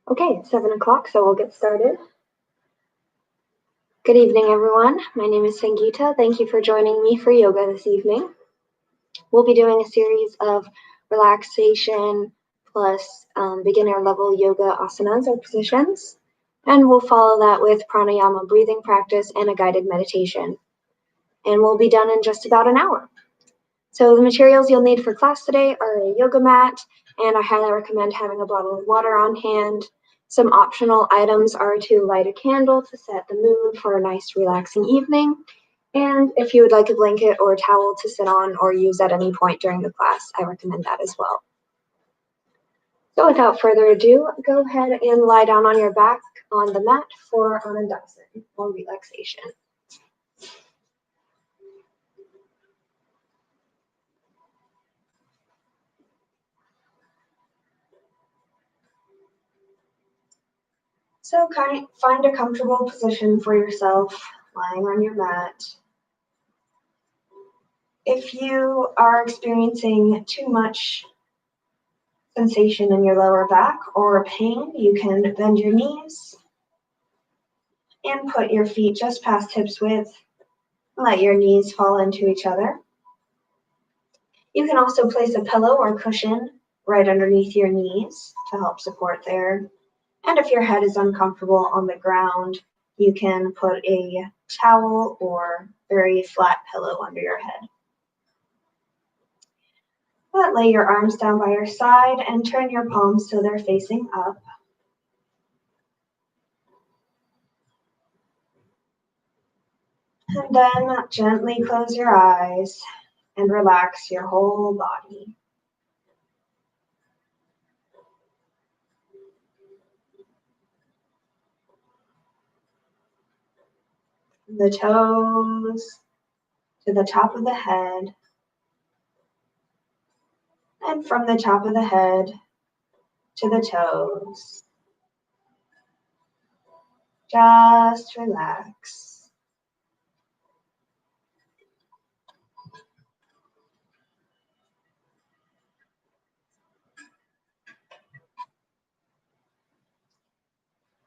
Okay, it's 7 o'clock, so we'll get started. Good evening, everyone. My name is Sangeeta. Thank you for joining me for yoga this evening. We'll be doing a series of relaxation plus beginner level yoga asanas or positions, and we'll follow that with pranayama breathing practice and a guided meditation. And we'll be done in just about an hour. So the materials you'll need for class today are a yoga mat, and I highly recommend having a bottle of water on hand. Some optional items are to light a candle to set the mood for a nice relaxing evening, and if you would like a blanket or a towel to sit on or use at any point during the class, I recommend that as well. So without further ado, go ahead and lie down on your back on the mat for Anandasana or relaxation. So find a comfortable position for yourself, lying on your mat. If you are experiencing too much sensation in your lower back or pain, you can bend your knees and put your feet just past hips width. Let your knees fall into each other. You can also place a pillow or cushion right underneath your knees to help support there. And if your head is uncomfortable on the ground, you can put a towel or very flat pillow under your head. But lay your arms down by your side and turn your palms so they're facing up. And then gently close your eyes and relax your whole body. The toes to the top of the head. And from the top of the head to the toes. Just relax.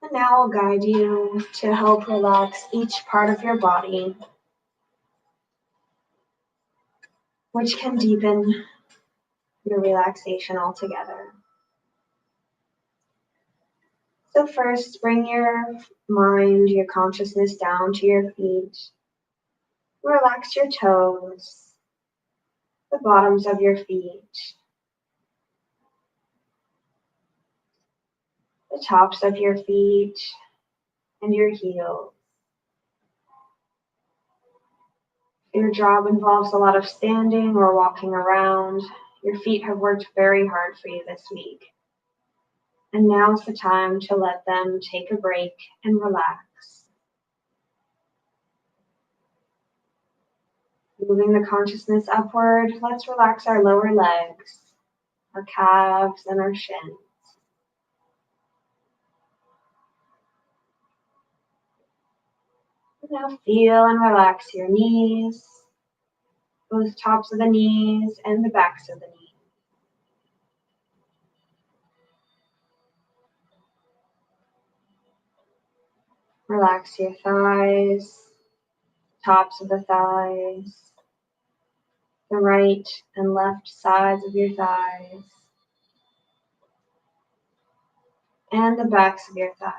And now I'll guide you to help relax each part of your body, which can deepen your relaxation altogether. So first, bring your mind, your consciousness down to your feet. Relax your toes, the bottoms of your feet, the tops of your feet, and your heels. Your job involves a lot of standing or walking around. Your feet have worked very hard for you this week. And now's the time to let them take a break and relax. Moving the consciousness upward, let's relax our lower legs, our calves, and our shins. Now feel and relax your knees, both tops of the knees and the backs of the knees. Relax your thighs, tops of the thighs, the right and left sides of your thighs, and the backs of your thighs.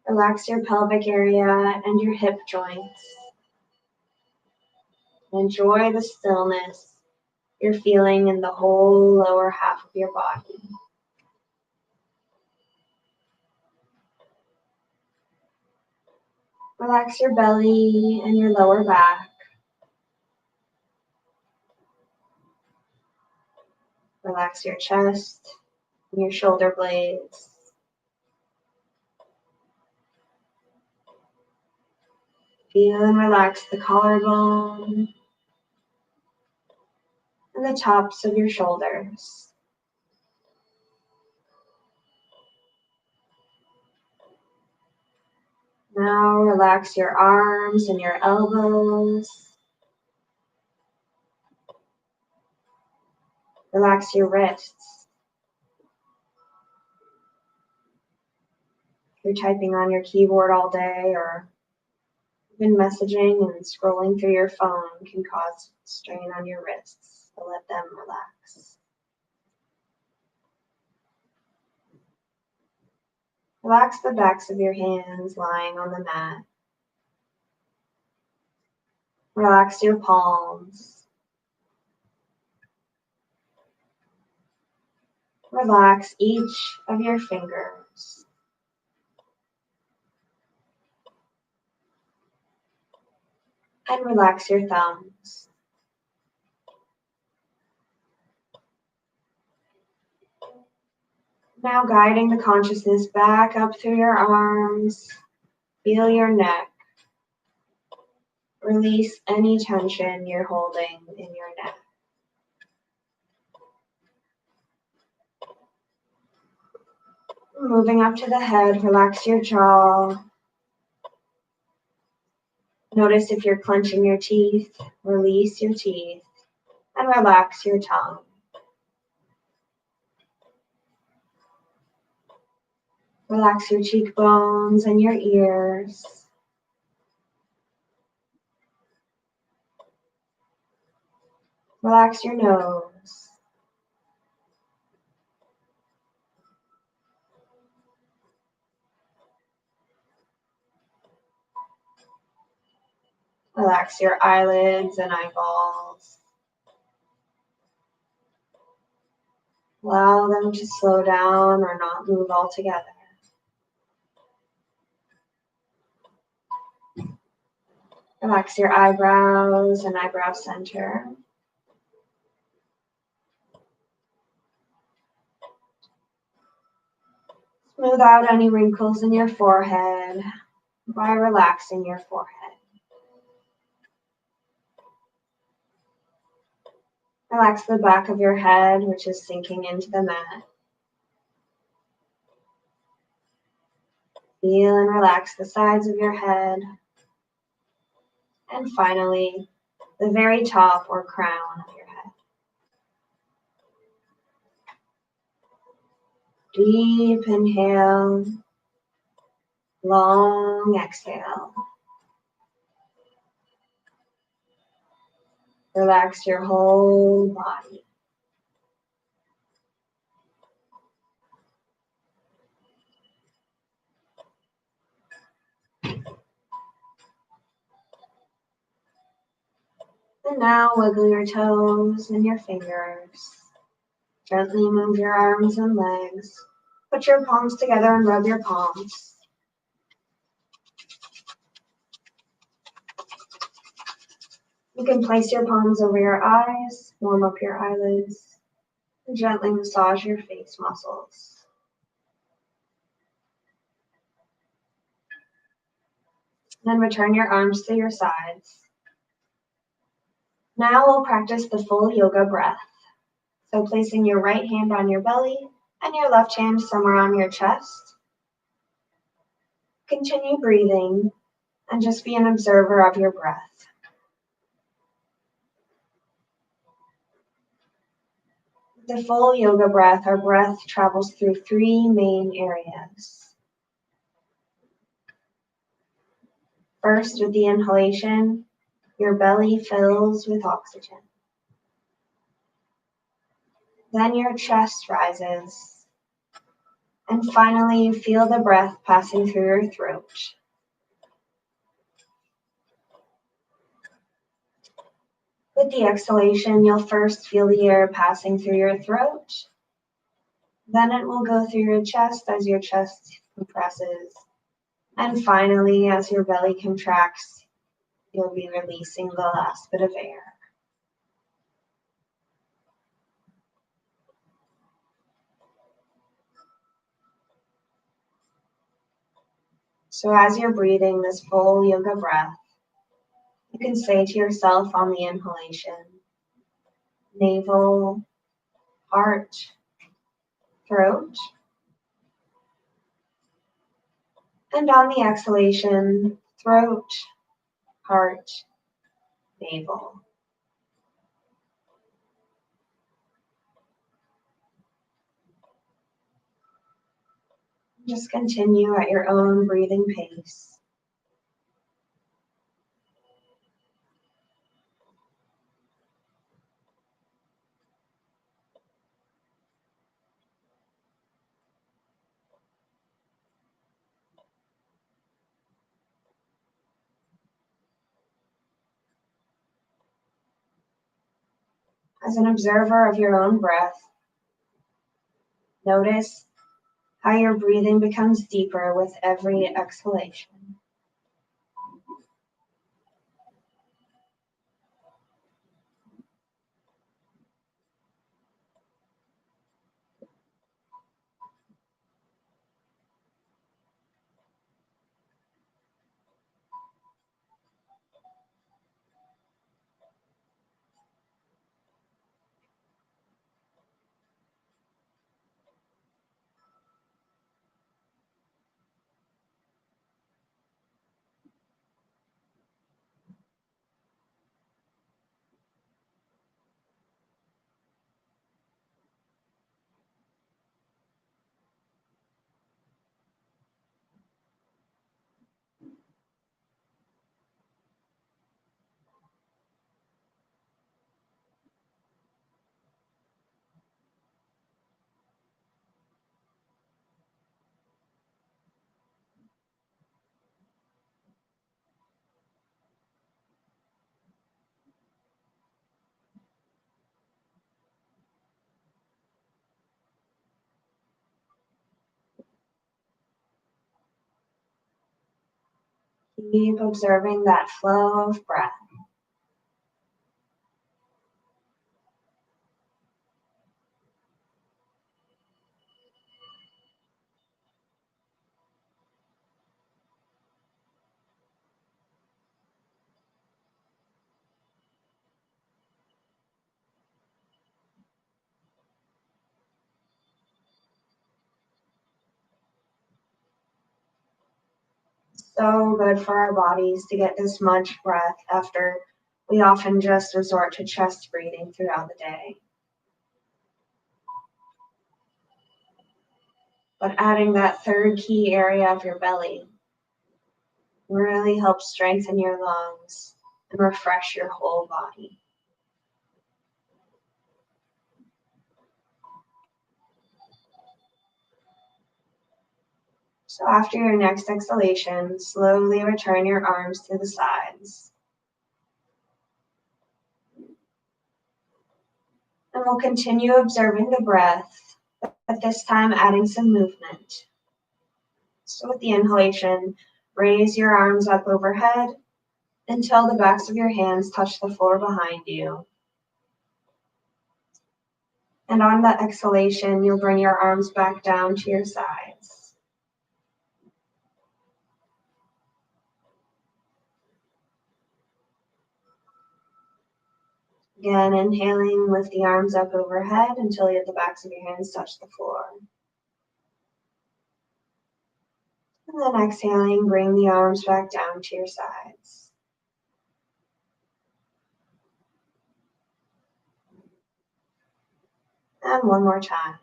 Relax your pelvic area and your hip joints. Enjoy the stillness you're feeling in the whole lower half of your body. Relax your belly and your lower back. Relax your chest and your shoulder blades. Feel and relax the collarbone and the tops of your shoulders. Now relax your arms and your elbows. Relax your wrists. If you're typing on your keyboard all day or even messaging and scrolling through your phone can cause strain on your wrists, so let them relax. Relax the backs of your hands lying on the mat. Relax your palms. Relax each of your fingers. And relax your thumbs. Now guiding the consciousness back up through your arms. Feel your neck. Release any tension you're holding in your neck. Moving up to the head, relax your jaw. Notice if you're clenching your teeth, release your teeth, and relax your tongue. Relax your cheekbones and your ears. Relax your nose. Relax your eyelids and eyeballs. Allow them to slow down or not move altogether. Relax your eyebrows and eyebrow center. Smooth out any wrinkles in your forehead by relaxing your forehead. Relax the back of your head, which is sinking into the mat. Feel and relax the sides of your head. And finally, the very top or crown of your head. Deep inhale, long exhale. Relax your whole body. And now wiggle your toes and your fingers. Gently move your arms and legs. Put your palms together and rub your palms. You can place your palms over your eyes, warm up your eyelids, and gently massage your face muscles. Then return your arms to your sides. Now we'll practice the full yoga breath. So placing your right hand on your belly and your left hand somewhere on your chest. Continue breathing and just be an observer of your breath. The full yoga breath, our breath travels through three main areas. First, with the inhalation, your belly fills with oxygen. Then your chest rises. And finally, you feel the breath passing through your throat. With the exhalation, you'll first feel the air passing through your throat. Then it will go through your chest as your chest compresses. And finally, as your belly contracts, you'll be releasing the last bit of air. So as you're breathing this full yoga breath, you can say to yourself on the inhalation, navel, heart, throat. And on the exhalation, throat, heart, navel. Just continue at your own breathing pace. As an observer of your own breath, notice how your breathing becomes deeper with every exhalation. Keep observing that flow of breath. So good for our bodies to get this much breath after we often just resort to chest breathing throughout the day. But adding that third key area of your belly really helps strengthen your lungs and refresh your whole body. So after your next exhalation, slowly return your arms to the sides. And we'll continue observing the breath, but this time adding some movement. So with the inhalation, raise your arms up overhead until the backs of your hands touch the floor behind you. And on the exhalation, you'll bring your arms back down to your sides. Again, inhaling, lift the arms up overhead until the backs of your hands touch the floor. And then exhaling, bring the arms back down to your sides. And one more time.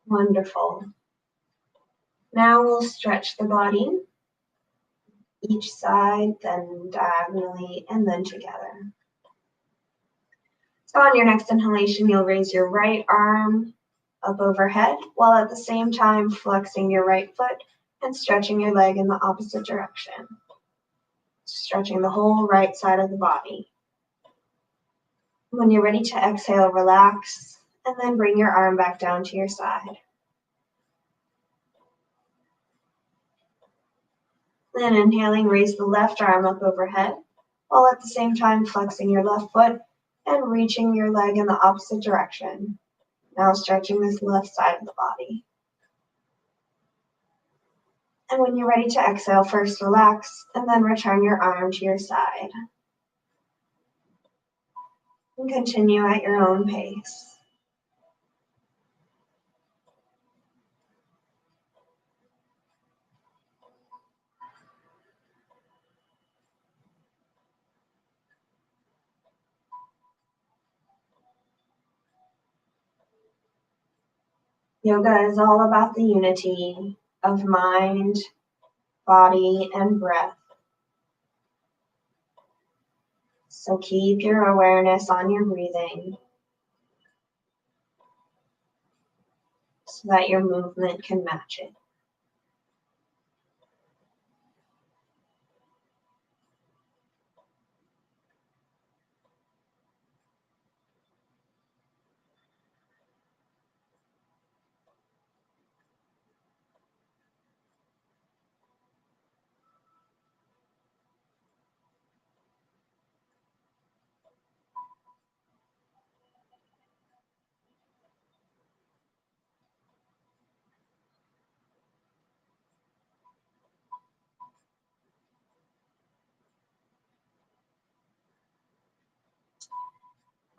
Wonderful. Now we'll stretch the body, each side, then diagonally, and then together. So on your next inhalation, you'll raise your right arm up overhead, while at the same time flexing your right foot and stretching your leg in the opposite direction. Stretching the whole right side of the body. When you're ready to exhale, relax, and then bring your arm back down to your side. Then inhaling, raise the left arm up overhead, while at the same time flexing your left foot and reaching your leg in the opposite direction. Now stretching this left side of the body. And when you're ready to exhale, first relax, and then return your arm to your side. And continue at your own pace. Yoga is all about the unity of mind, body, and breath. So keep your awareness on your breathing so that your movement can match it.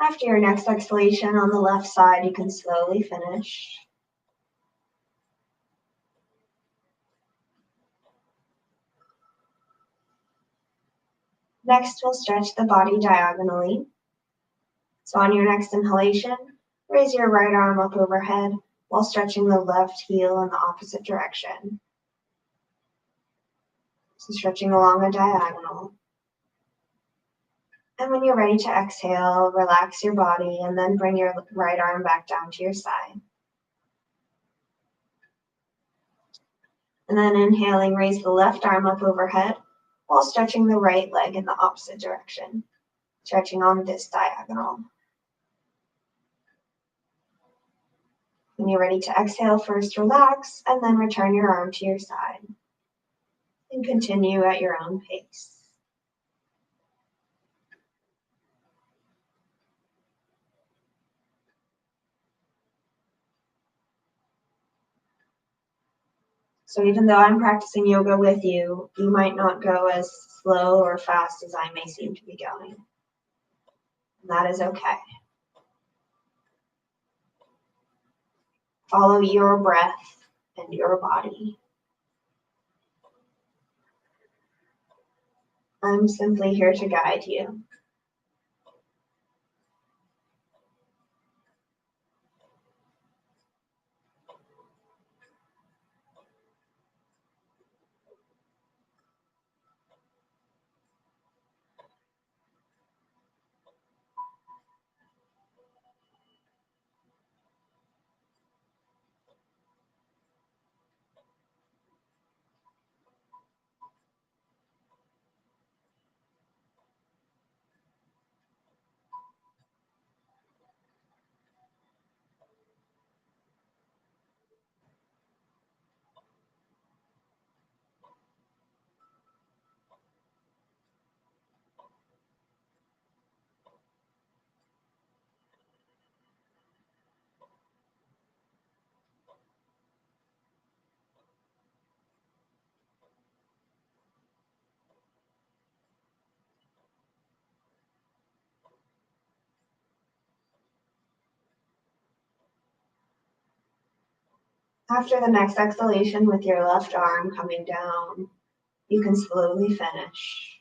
After your next exhalation on the left side, you can slowly finish. Next, we'll stretch the body diagonally. So on your next inhalation, raise your right arm up overhead while stretching the left heel in the opposite direction. So stretching along a diagonal. And when you're ready to exhale, relax your body and then bring your right arm back down to your side. And then inhaling, raise the left arm up overhead while stretching the right leg in the opposite direction, stretching on this diagonal. When you're ready to exhale, first relax and then return your arm to your side. And continue at your own pace. So even though I'm practicing yoga with you, you might not go as slow or fast as I may seem to be going. And that is okay. Follow your breath and your body. I'm simply here to guide you. After the next exhalation with your left arm coming down, you can slowly finish.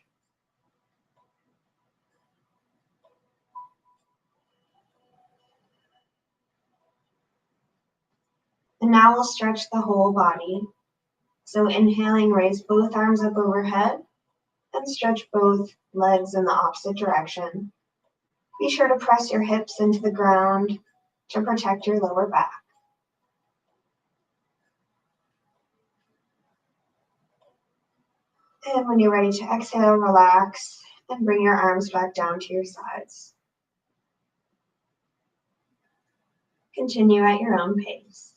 And now we'll stretch the whole body. So inhaling, raise both arms up overhead and stretch both legs in the opposite direction. Be sure to press your hips into the ground to protect your lower back. And when you're ready to exhale, relax and bring your arms back down to your sides. Continue at your own pace.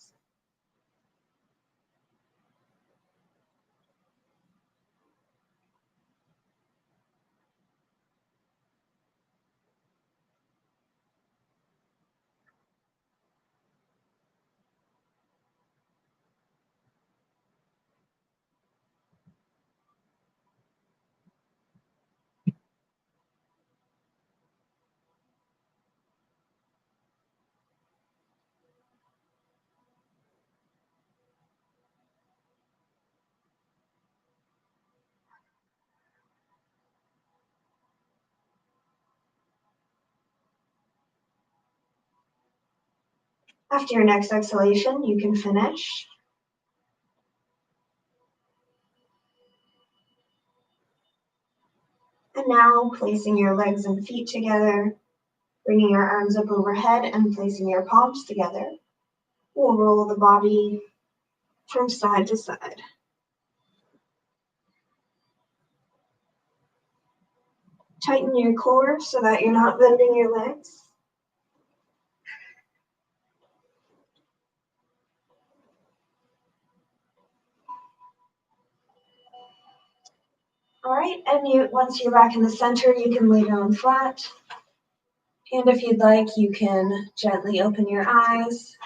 After your next exhalation, you can finish. And now, placing your legs and feet together, bringing your arms up overhead and placing your palms together, we'll roll the body from side to side. Tighten your core so that you're not bending your legs. All right, and once you're back in the center, you can lay down flat. And if you'd like, you can gently open your eyes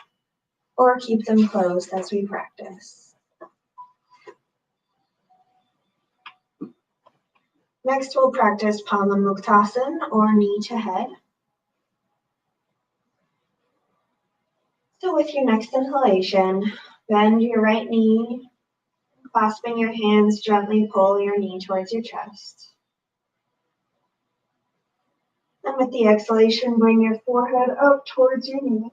or keep them closed as we practice. Next, we'll practice Palamuktasana or knee to head. So with your next inhalation, bend your right knee, clasping your hands, gently pull your knee towards your chest. And with the exhalation, bring your forehead up towards your knee.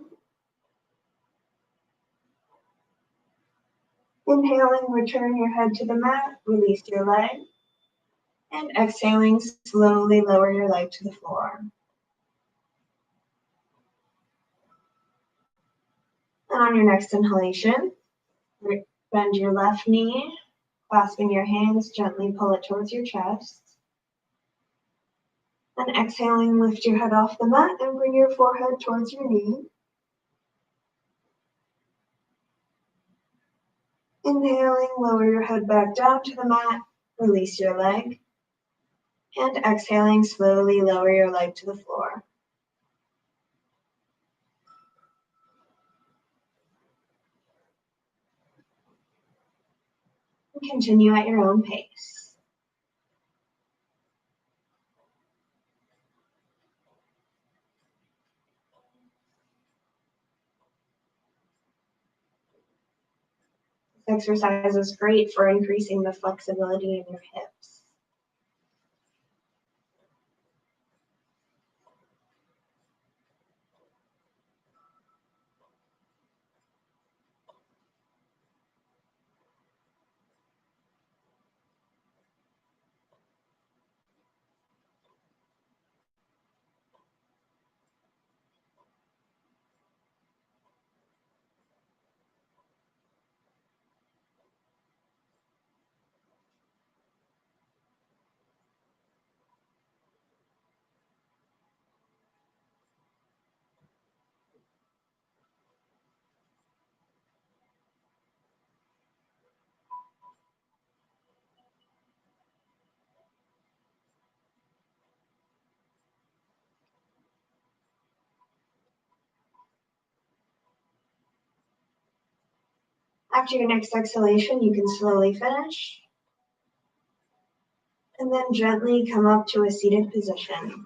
Inhaling, return your head to the mat, release your leg. And exhaling, slowly lower your leg to the floor. And on your next inhalation, bend your left knee, clasping your hands, gently pull it towards your chest. And exhaling, lift your head off the mat and bring your forehead towards your knee. Inhaling, lower your head back down to the mat, release your leg. And exhaling, slowly lower your leg to the floor. And continue at your own pace. This exercise is great for increasing the flexibility in your hips. After your next exhalation, you can slowly finish. And then gently come up to a seated position.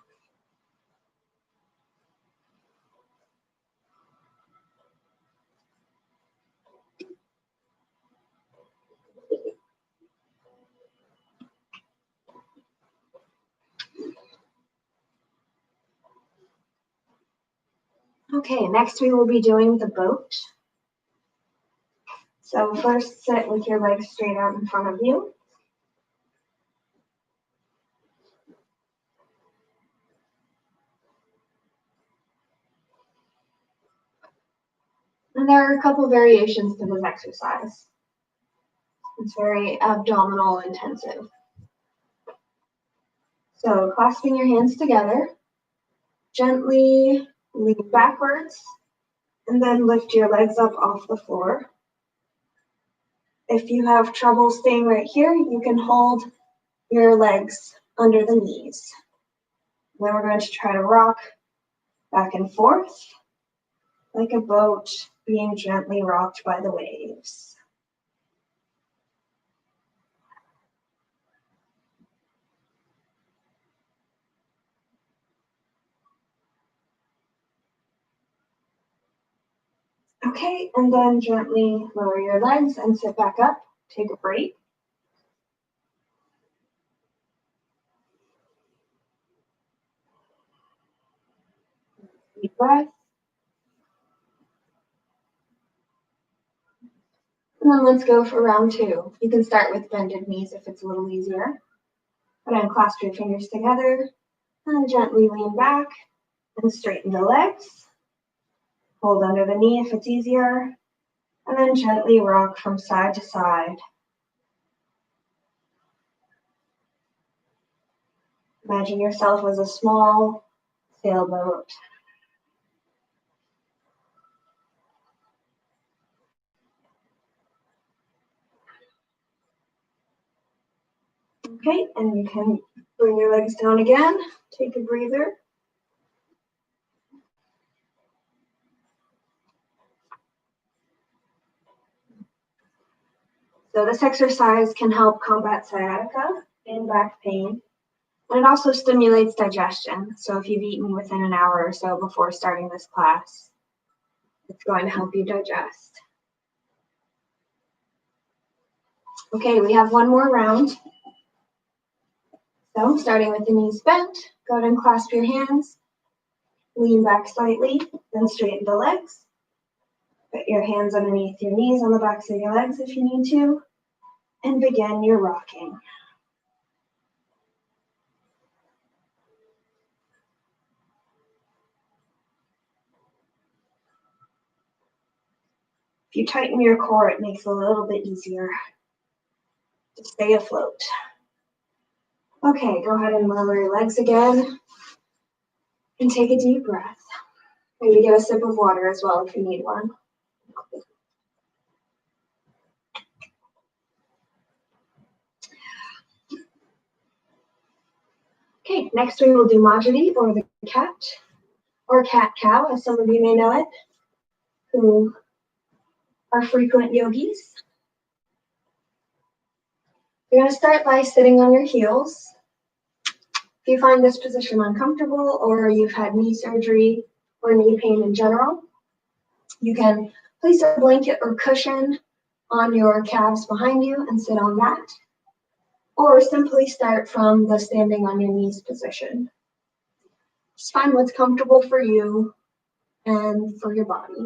Okay, next we will be doing the boat. So first sit with your legs straight out in front of you. And there are a couple variations to this exercise. It's very abdominal intensive. So clasping your hands together, gently lean backwards, and then lift your legs up off the floor. If you have trouble staying right here, you can hold your legs under the knees. Then we're going to try to rock back and forth like a boat being gently rocked by the waves. Okay, and then gently lower your legs and sit back up. Take a break. Deep breath. And then let's go for round 2. You can start with bended knees if it's a little easier. But unclasp your fingers together and gently lean back and straighten the legs. Hold under the knee if it's easier. And then gently rock from side to side. Imagine yourself as a small sailboat. Okay, and you can bring your legs down again. Take a breather. So this exercise can help combat sciatica and back pain. And it also stimulates digestion. So if you've eaten within an hour or so before starting this class, it's going to help you digest. Okay, we have one more round. So starting with the knees bent, go ahead and clasp your hands. Lean back slightly, then straighten the legs. Put your hands underneath your knees on the backs of your legs if you need to. And begin your rocking. If you tighten your core, it makes it a little bit easier to stay afloat. Okay, go ahead and lower your legs again and take a deep breath. Maybe get a sip of water as well if you need one. Okay, next we will do Majari, or the cat, or cat-cow, as some of you may know it, who are frequent yogis. You're going to start by sitting on your heels. If you find this position uncomfortable or you've had knee surgery or knee pain in general, you can place a blanket or cushion on your calves behind you and sit on that. Or simply start from the standing on your knees position. Just find what's comfortable for you and for your body.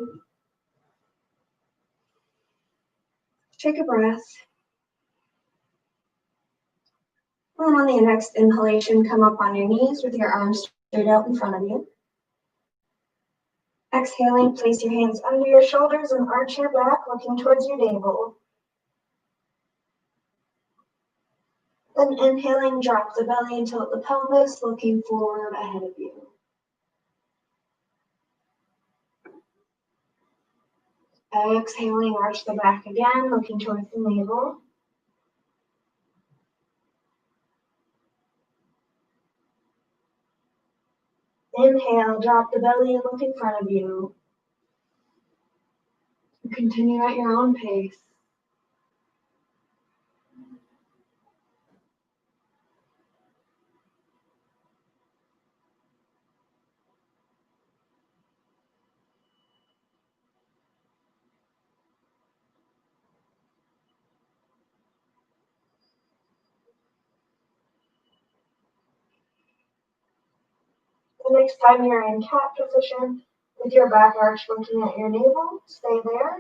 Take a breath. And on the next inhalation, come up on your knees with your arms straight out in front of you. Exhaling, place your hands under your shoulders and arch your back, looking towards your navel. Then inhaling, drop the belly and tilt the pelvis, looking forward ahead of you. Exhaling, arch the back again, looking towards the navel. Inhale, drop the belly and look in front of you. Continue at your own pace. The next time you're in cat position, with your back arch looking at your navel, stay there.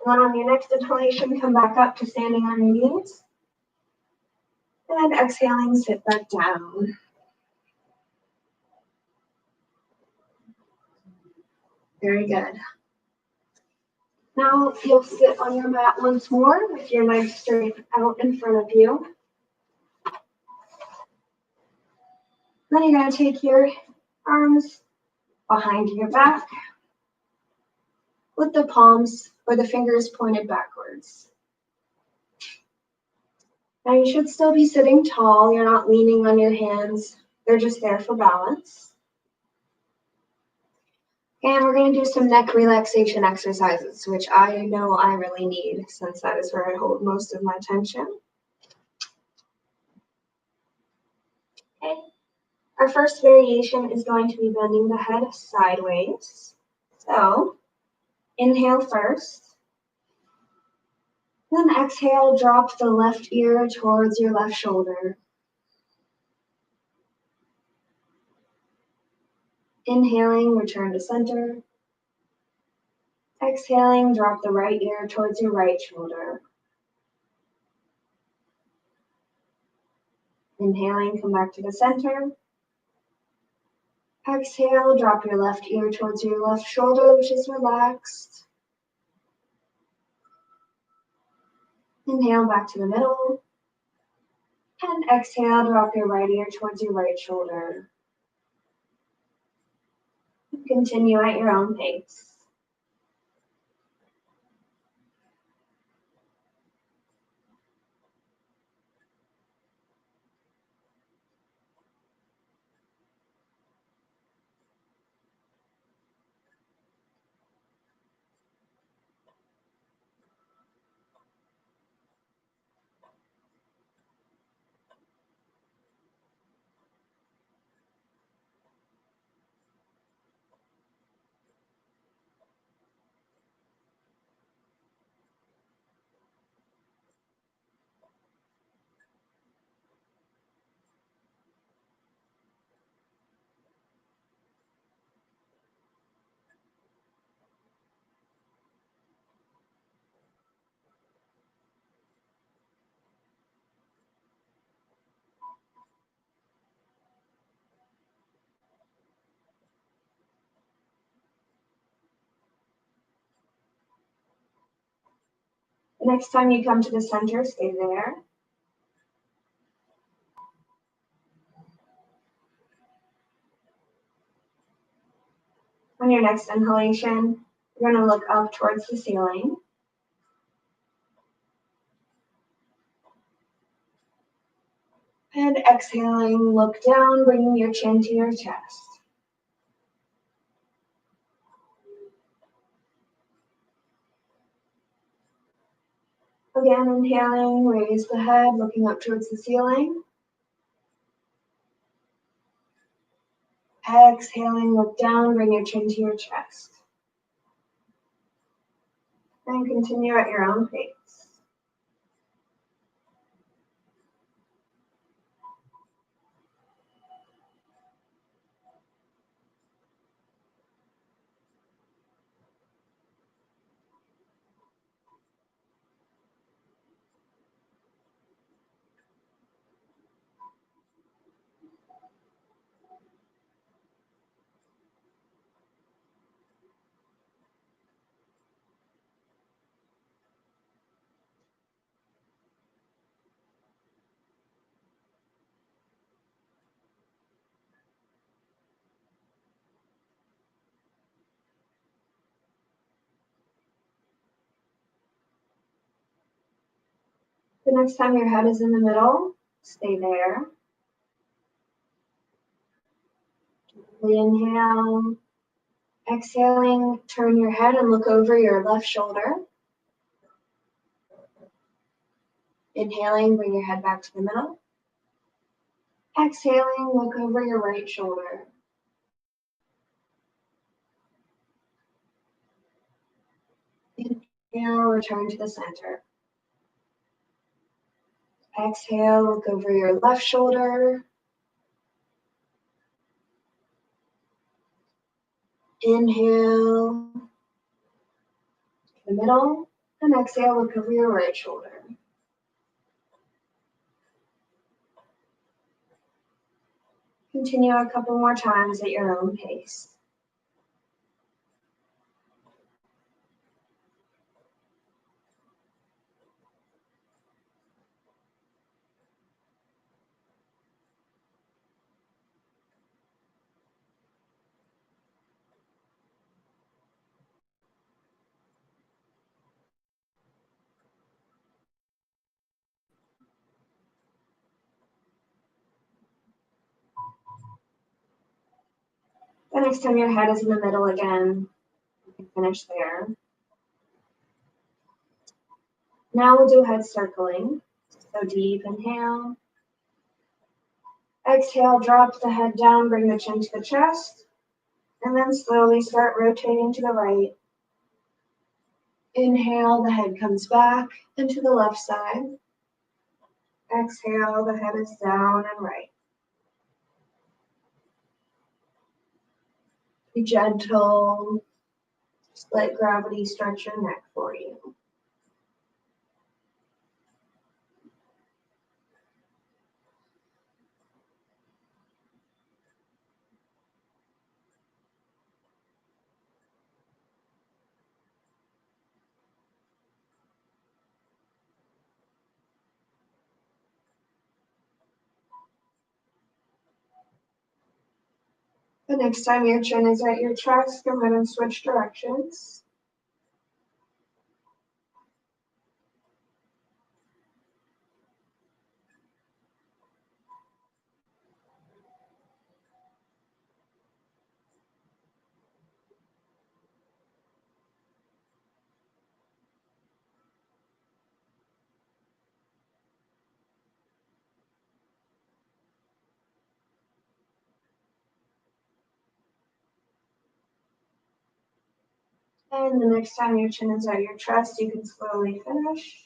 And then on your next inhalation, come back up to standing on your knees. And exhaling, sit back down. Very good. Now you'll sit on your mat once more with your legs straight out in front of you. Then you're going to take your arms behind your back with the palms or the fingers pointed backwards. Now you should still be sitting tall. You're not leaning on your hands. They're just there for balance. And we're going to do some neck relaxation exercises, which I know I really need since that is where I hold most of my tension. Okay. Our first variation is going to be bending the head sideways. So inhale first. Then exhale, drop the left ear towards your left shoulder. Inhaling, return to center. Exhaling, drop the right ear towards your right shoulder. Inhaling, come back to the center. Exhale, drop your left ear towards your left shoulder, which is relaxed. Inhale, back to the middle. And exhale, drop your right ear towards your right shoulder. Continue at your own pace. The next time you come to the center, stay there. On your next inhalation, you're going to look up towards the ceiling. And exhaling, look down, bringing your chin to your chest. Again, inhaling, raise the head, looking up towards the ceiling. Exhaling, look down, bring your chin to your chest. And continue at your own pace. The next time your head is in the middle, stay there. Inhale. Exhaling, turn your head and look over your left shoulder. Inhaling, bring your head back to the middle. Exhaling, look over your right shoulder. Inhale, return to the center. Exhale, look over your left shoulder. Inhale to the middle, and exhale, look over your right shoulder. Continue a couple more times at your own pace. The next time your head is in the middle again, you can finish there. Now we'll do head circling. So deep inhale. Exhale, drop the head down, bring the chin to the chest, and then slowly start rotating to the right. Inhale, the head comes back and to the left side. Exhale, the head is down and right. a gentle let gravity stretch your neck for you. The next time your chin is at your chest, go ahead and switch directions. And the next time your chin is at your chest, you can slowly finish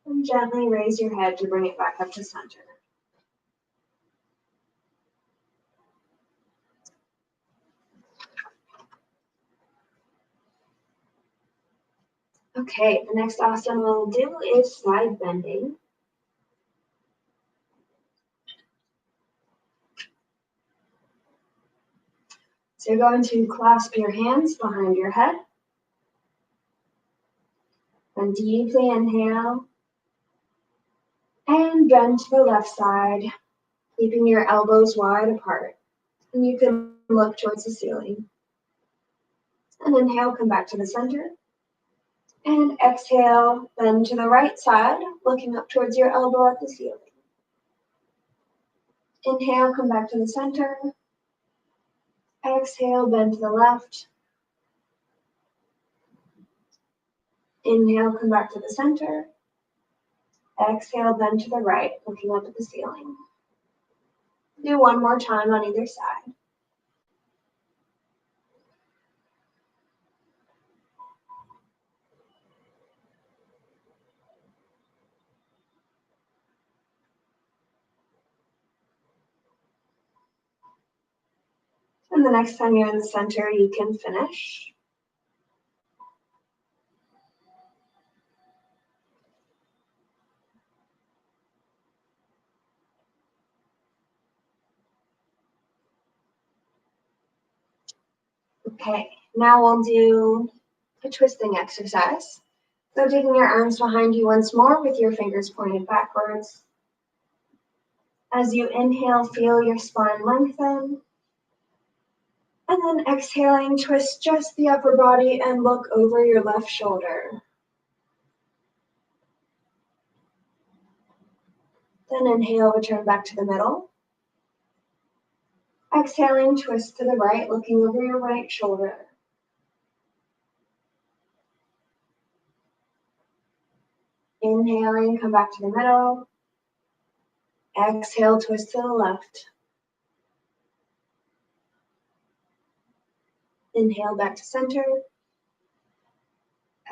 and gently raise your head to bring it back up to center. Okay, the next asana we'll do is side bending. So you're going to clasp your hands behind your head and deeply inhale and bend to the left side, keeping your elbows wide apart. And you can look towards the ceiling. And inhale, come back to the center. And exhale, bend to the right side, looking up towards your elbow at the ceiling. Inhale, come back to the center. Exhale, bend to the left. Inhale, come back to the center. Exhale, bend to the right, looking up at the ceiling. Do one more time on either side. And the next time you're in the center, you can finish. Okay, now we'll do a twisting exercise. So taking your arms behind you once more with your fingers pointed backwards. As you inhale, feel your spine lengthen. And then exhaling, twist just the upper body and look over your left shoulder. Then inhale, return back to the middle. Exhaling, twist to the right, looking over your right shoulder. Inhaling, come back to the middle. Exhale, twist to the left. Inhale, back to center.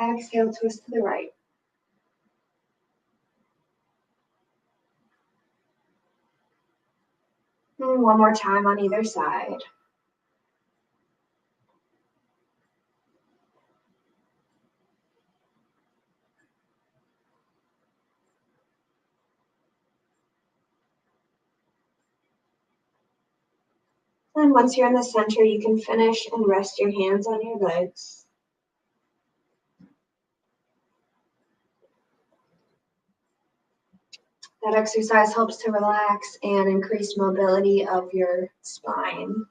Exhale, twist to the right. And one more time on either side. And once you're in the center, you can finish and rest your hands on your legs. That exercise helps to relax and increase mobility of your spine.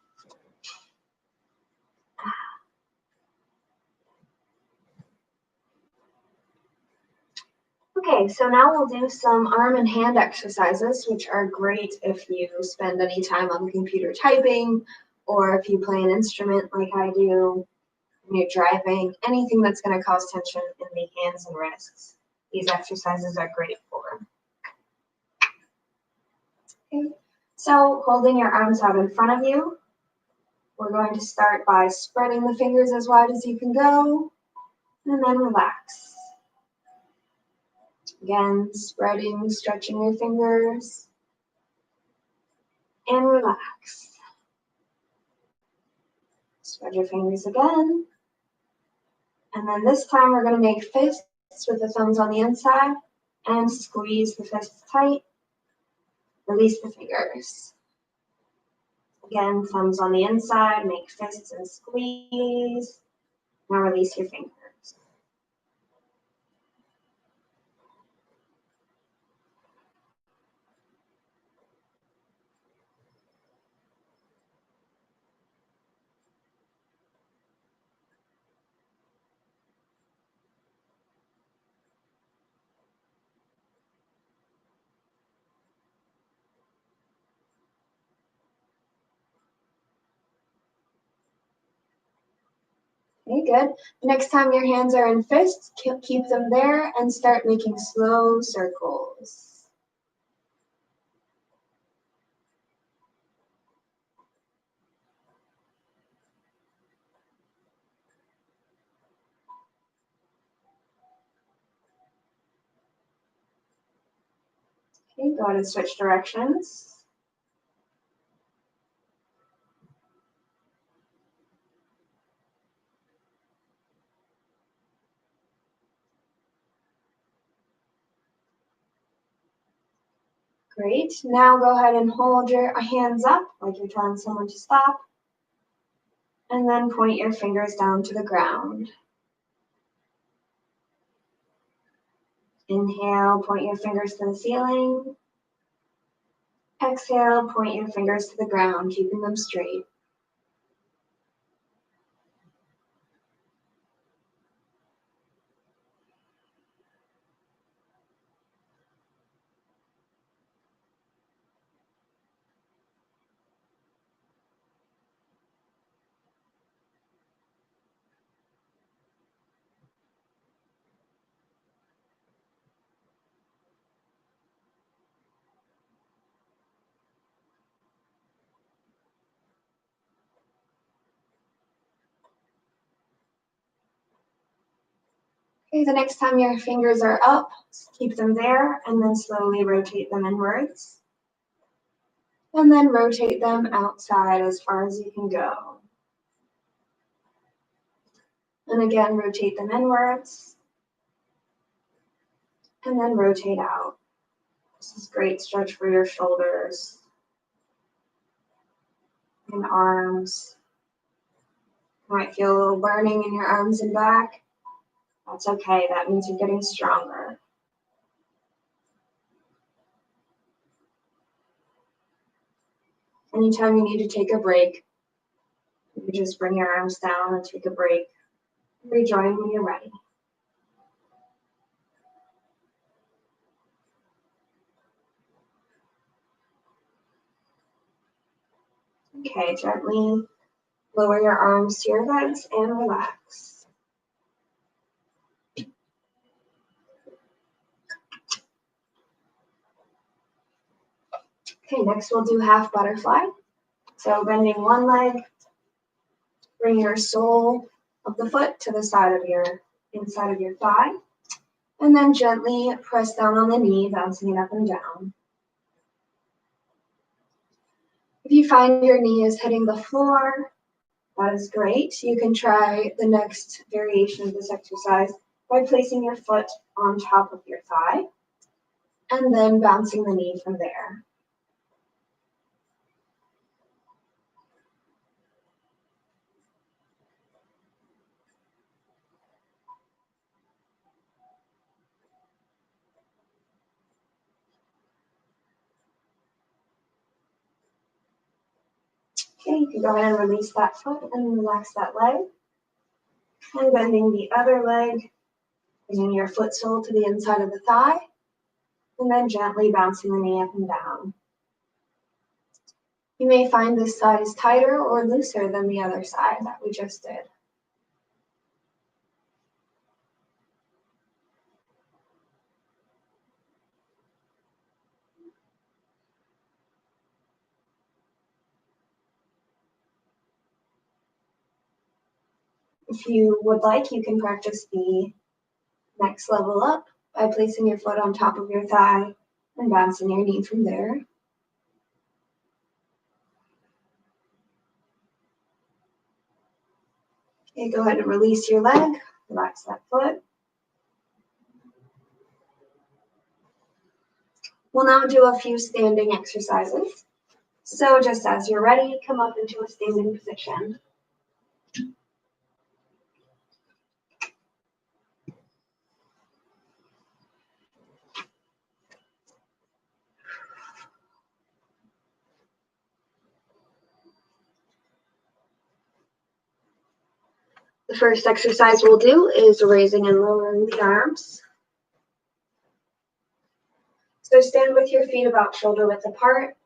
Okay, so now we'll do some arm and hand exercises, which are great if you spend any time on the computer typing, or if you play an instrument like I do, when you're driving, anything that's going to cause tension in the hands and wrists. These exercises are great for. Okay, so holding your arms out in front of you, we're going to start by spreading the fingers as wide as you can go, and then relax. Again, spreading, stretching your fingers, and relax. Spread your fingers again. And then this time we're going to make fists with the thumbs on the inside and squeeze the fists tight. Release the fingers. Again, thumbs on the inside, make fists and squeeze. Now release your fingers. Okay, good. Next time your hands are in fists, keep them there and start making slow circles. Okay, go ahead and switch directions. Great. Now go ahead and hold your hands up like you're telling someone to stop. And then point your fingers down to the ground. Inhale, point your fingers to the ceiling. Exhale, point your fingers to the ground, keeping them straight. Okay, the next time your fingers are up, keep them there and then slowly rotate them inwards. And then rotate them outside as far as you can go. And again, rotate them inwards. And then rotate out. This is great stretch for your shoulders and arms. You might feel a little burning in your arms and back. That's okay, that means you're getting stronger. Anytime you need to take a break, you just bring your arms down and take a break. Rejoin when you're ready. Okay, gently lower your arms to your legs and relax. Okay, next we'll do half butterfly. So bending one leg, bring your sole of the foot to the side of your inside of your thigh, and then gently press down on the knee, bouncing it up and down. If you find your knee is hitting the floor, that is great. You can try the next variation of this exercise by placing your foot on top of your thigh and then bouncing the knee from there. Okay, you can go ahead and release that foot and relax that leg. And bending the other leg, bringing your foot sole to the inside of the thigh, and then gently bouncing the knee up and down. You may find this side is tighter or looser than the other side that we just did. If you would like, you can practice the next level up by placing your foot on top of your thigh and bouncing your knee from there. Okay, go ahead and release your leg, relax that foot. We'll now do a few standing exercises. So just as you're ready, come up into a standing position. The first exercise we'll do is raising and lowering the arms. So stand with your feet about shoulder width apart.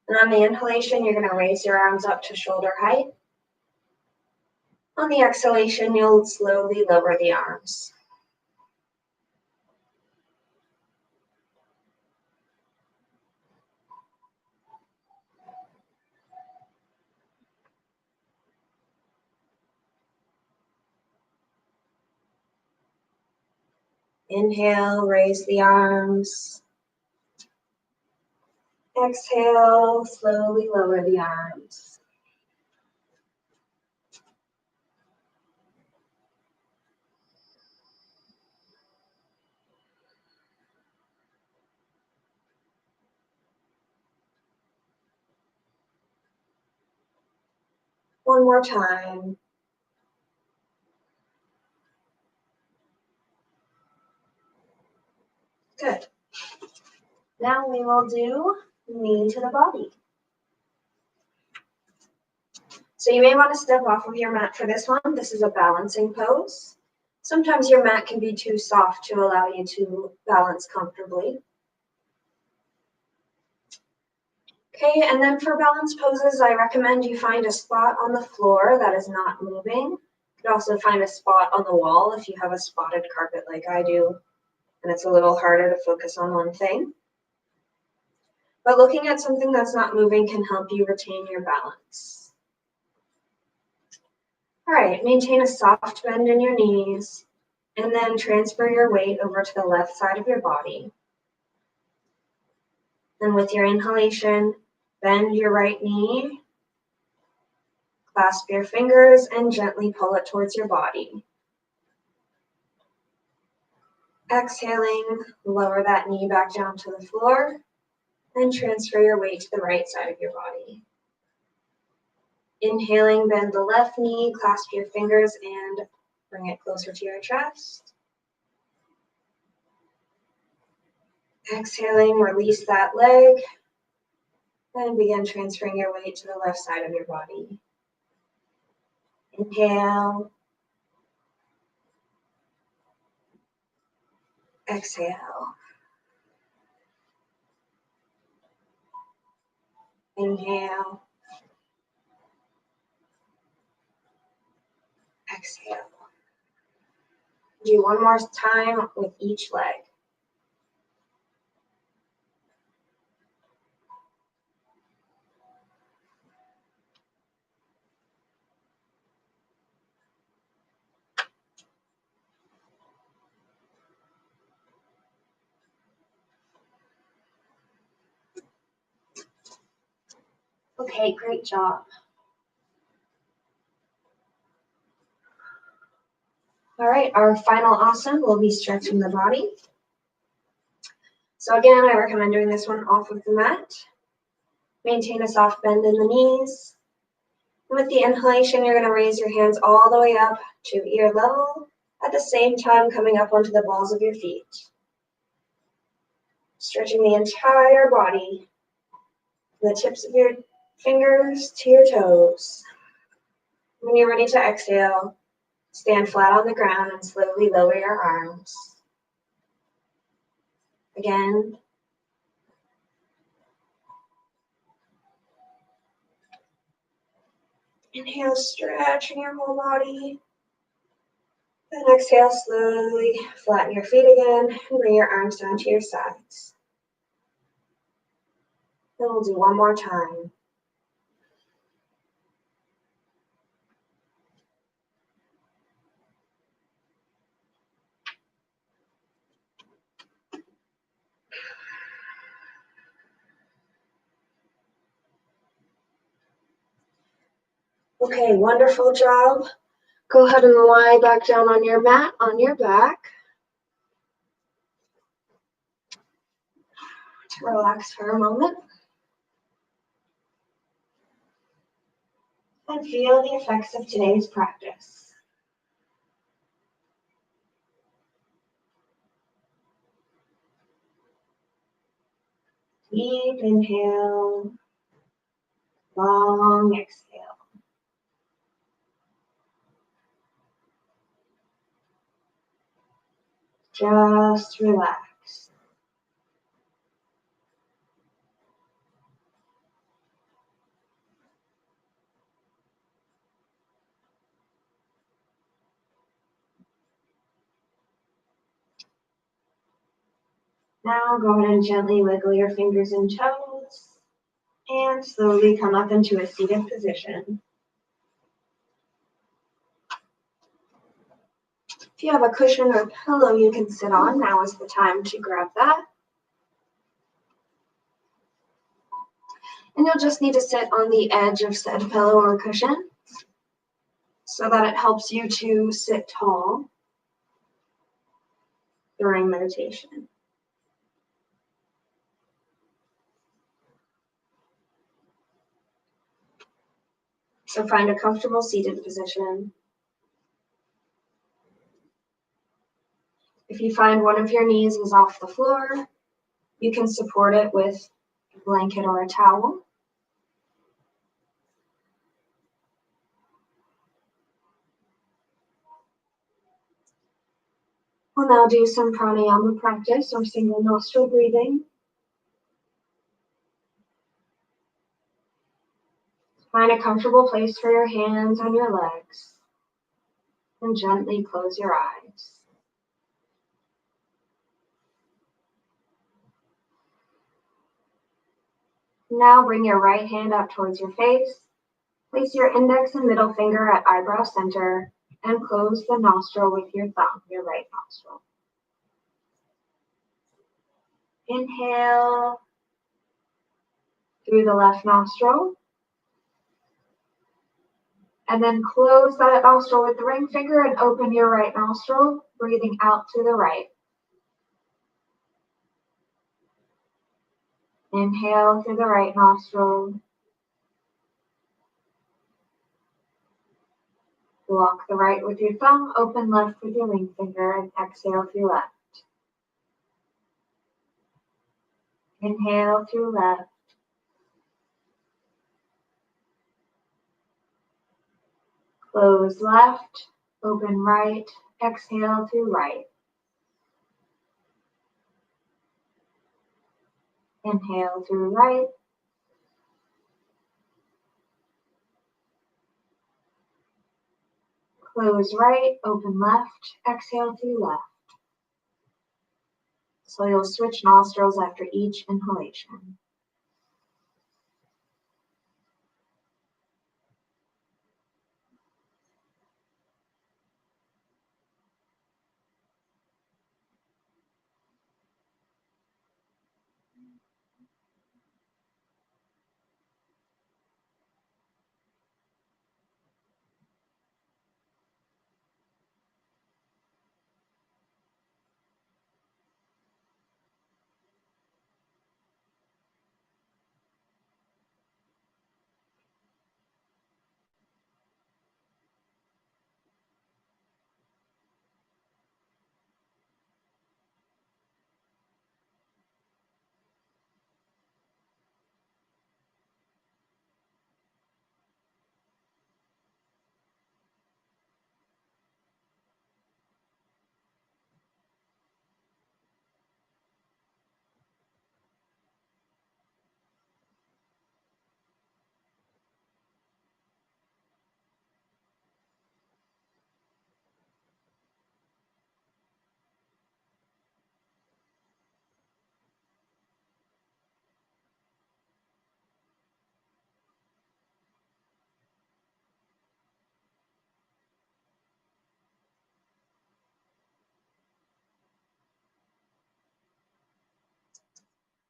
And on the inhalation, you're going to raise your arms up to shoulder height. On the exhalation, you'll slowly lower the arms. Inhale, raise the arms. Exhale, slowly lower the arms. One more time. Good. Now we will do knee to the body. So you may want to step off of your mat for this one. This is a balancing pose. Sometimes your mat can be too soft to allow you to balance comfortably. Okay, and then for balance poses, I recommend you find a spot on the floor that is not moving. You could also find a spot on the wall if you have a spotted carpet like I do, and it's a little harder to focus on one thing. But looking at something that's not moving can help you retain your balance. All right, maintain a soft bend in your knees, and then transfer your weight over to the left side of your body. And with your inhalation, bend your right knee, clasp your fingers, and gently pull it towards your body. Exhaling, lower that knee back down to the floor, and transfer your weight to the right side of your body. Inhaling, bend the left knee, clasp your fingers, and bring it closer to your chest. Exhaling, release that leg, and begin transferring your weight to the left side of your body. Inhale. Exhale. Inhale. Exhale. Do one more time with each leg. Okay, great job. All right, our final asana will be stretching the body. So again, I recommend doing this one off of the mat. Maintain a soft bend in the knees. With the inhalation, you're going to raise your hands all the way up to ear level, at the same time coming up onto the balls of your feet. Stretching the entire body, from the tips of your fingers to your toes. When you're ready to exhale, stand flat on the ground and slowly lower your arms. Again. Inhale, stretching your whole body. Then exhale, slowly flatten your feet again and bring your arms down to your sides. Then we'll do one more time. Okay, wonderful job. Go ahead and lie back down on your mat on your back. Relax for a moment. And feel the effects of today's practice. Deep inhale, long exhale. Just relax. Now go ahead and gently wiggle your fingers and toes and slowly come up into a seated position. If you have a cushion or pillow you can sit on, now is the time to grab that. And you'll just need to sit on the edge of said pillow or cushion so that it helps you to sit tall during meditation. So find a comfortable seated position. If you find one of your knees is off the floor, you can support it with a blanket or a towel. We'll now do some pranayama practice or single nostril breathing. Find a comfortable place for your hands on your legs and gently close your eyes. Now bring your right hand up towards your face. Place your index and middle finger at eyebrow center and close the nostril with your thumb, your right nostril. Inhale through the left nostril. And then close that nostril with the ring finger and open your right nostril, breathing out to the right. Inhale through the right nostril. Block the right with your thumb, open left with your ring finger, and exhale through left. Inhale through left. Close left, open right, exhale through right. Inhale through right. Close right, open left, exhale through left. So you'll switch nostrils after each inhalation.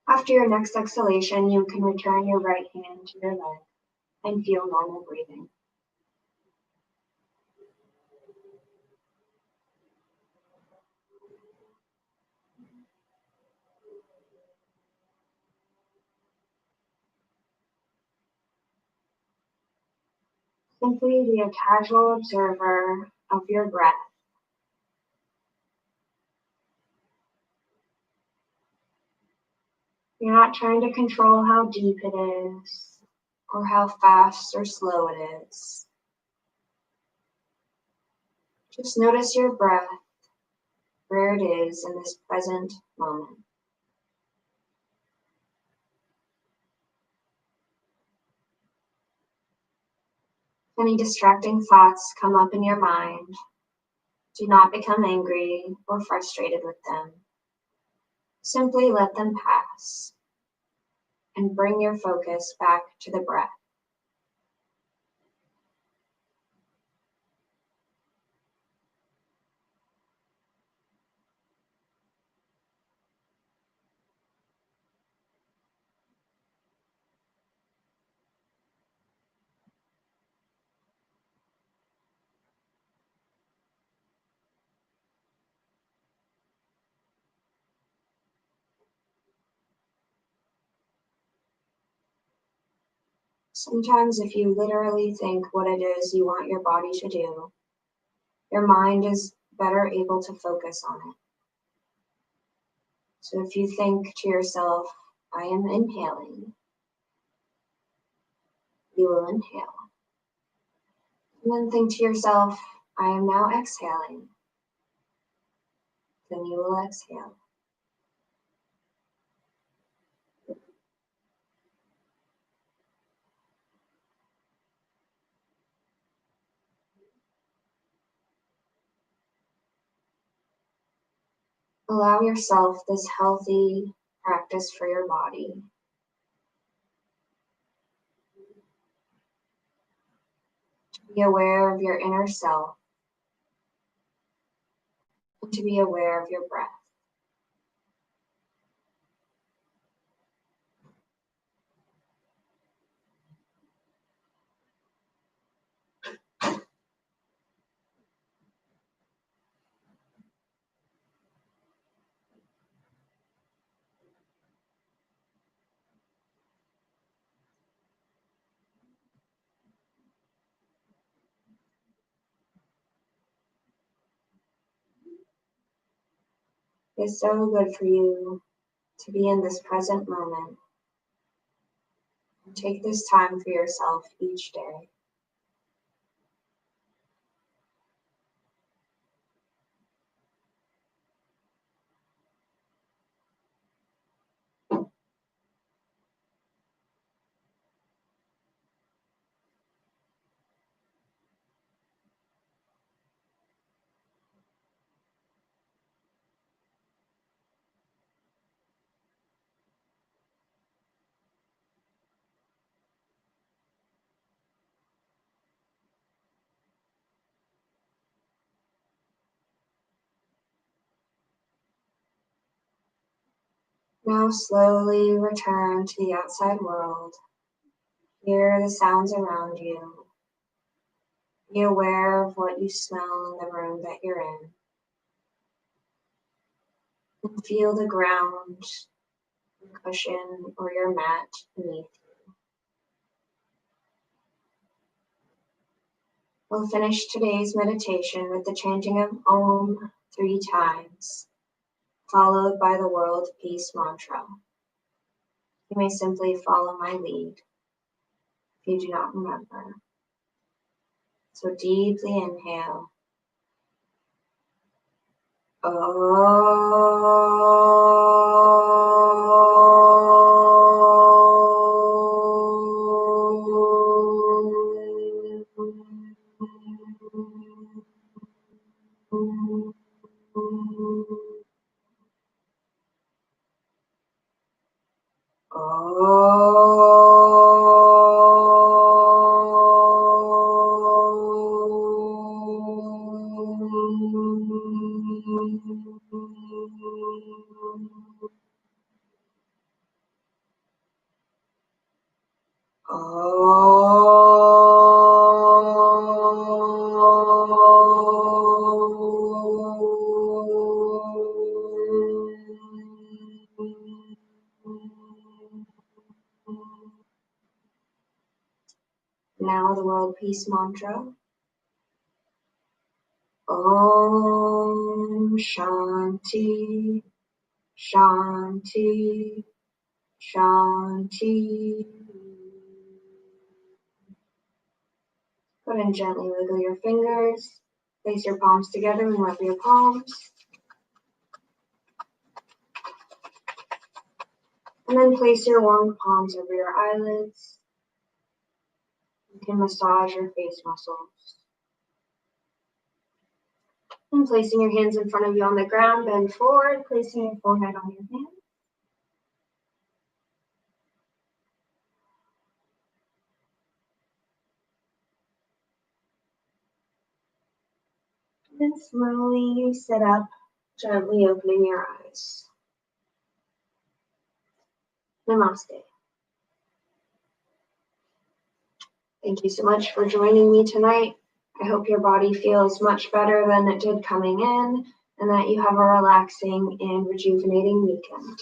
After your next exhalation, you can return your right hand to your leg and feel normal breathing. Simply be a casual observer of your breath. You're not trying to control how deep it is or how fast or slow it is. Just notice your breath, where it is in this present moment. Any distracting thoughts come up in your mind, do not become angry or frustrated with them. Simply let them pass and bring your focus back to the breath. Sometimes if you literally think what it is you want your body to do, your mind is better able to focus on it. So if you think to yourself, I am inhaling, you will inhale. And then think to yourself, I am now exhaling, then you will exhale. Allow yourself this healthy practice for your body. To be aware of your inner self and to be aware of your breath. It's so good for you to be in this present moment. Take this time for yourself each day. Now slowly return to the outside world. Hear the sounds around you. Be aware of what you smell in the room that you're in. And feel the ground, the cushion, or your mat beneath you. We'll finish today's meditation with the chanting of Om 3 times, followed by the World Peace Mantra. You may simply follow my lead if you do not remember. So deeply inhale. now the world peace mantra. Om Shanti, Shanti, Shanti. Go ahead and gently wiggle your fingers. Place your palms together and rub your palms. And then place your warm palms over your eyelids. You can massage your face muscles. And placing your hands in front of you on the ground, bend forward, placing your forehead on your hands. And slowly sit up, gently opening your eyes. Namaste. Thank you so much for joining me tonight. I hope your body feels much better than it did coming in, and that you have a relaxing and rejuvenating weekend.